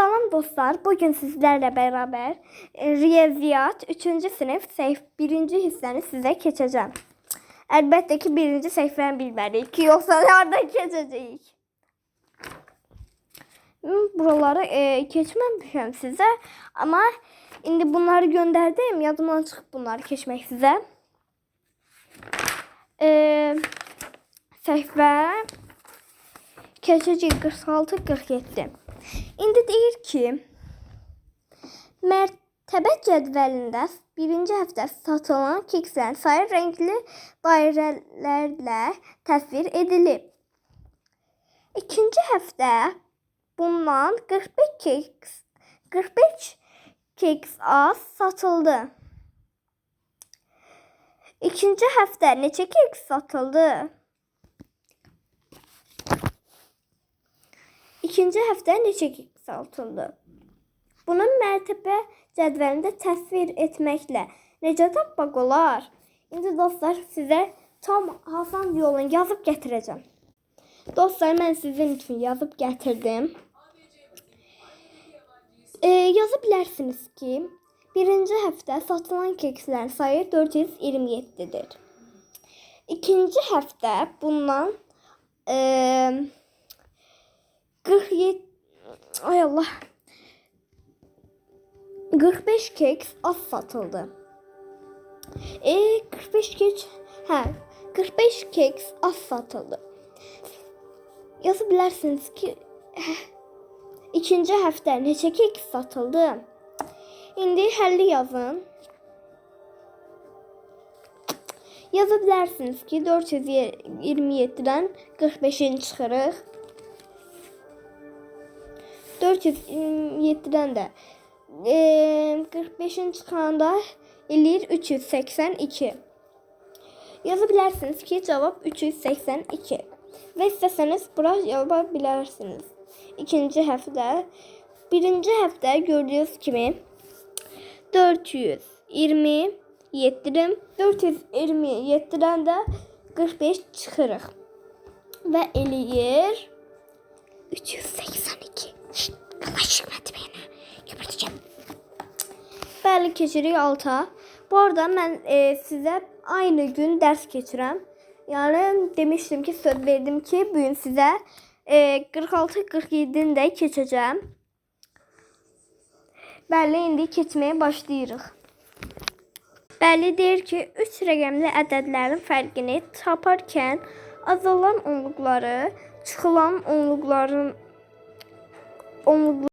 Salam dostlar, bugün sizlerle beraber Riyaziyyat 3. sınıf 1. hissəni sizə keçəcəm. Əlbəttə ki, 1. səhifəni bilməliyik ki, yoxsa nereden keçəcəyik? Buraları keçməmişəm sizə, amma indi bunları göndərdim, yadımdan çıxıb bunları keçmək sizə. Səhifə keçəcək 46-47. İndi deyir ki, mərtəbə cədvəlində 1-ci həftə satılan kekslərin sayı rəngli dairələrlə təsvir edilib. 2-ci həftə bundan 45 keks az satıldı. 2-ci həftə neçə keks satıldı? 2-ci həftə neçə keks satıldı? Bunu mərtəbə cədvəlində təsvir etməklə necə tapmaq olar? İndi dostlar, sizə tam asan yolunu yazıb gətirəcəm. Dostlar, mən sizin üçün yazıb gətirdim. Yaza bilərsiniz ki, 1-ci həftə satılan kekslərin sayı 427-dir. 2-ci həftə bundan 45 keks az satıldı. 45 keks az satıldı. Yaza bilərsiniz ki, 2-ci həftə neçə keks satıldı? İndi həlli yazın. Yaza bilərsiniz ki, 427-dən 45-ini çıxırıq. 427-dən də 45-ini çıxanda eləyir 382. Yaza bilərsiniz ki, cavab 382. Və istəsəniz bura yaba bilərsiniz. 2-ci həftə, 1-ci həftə gördüyünüz kimi 427-dən 427-dən də 45 çıxırıq. Və eləyir 382. Qalaşıqmadı mənə. Göbürtəcəm. Bəli, keçirik alta. Bu arada mən sizə aynı gün dərs keçirəm. Yəni demişdim ki, söz verdim ki, bugün sizə 46-47-ni də keçəcəm. Bəli, indi keçməyə başlayırıq. Bəli, deyir ki, 3 rəqəmli ədədlərin fərqini taparkən azalan onluqları, çıxılan onluqların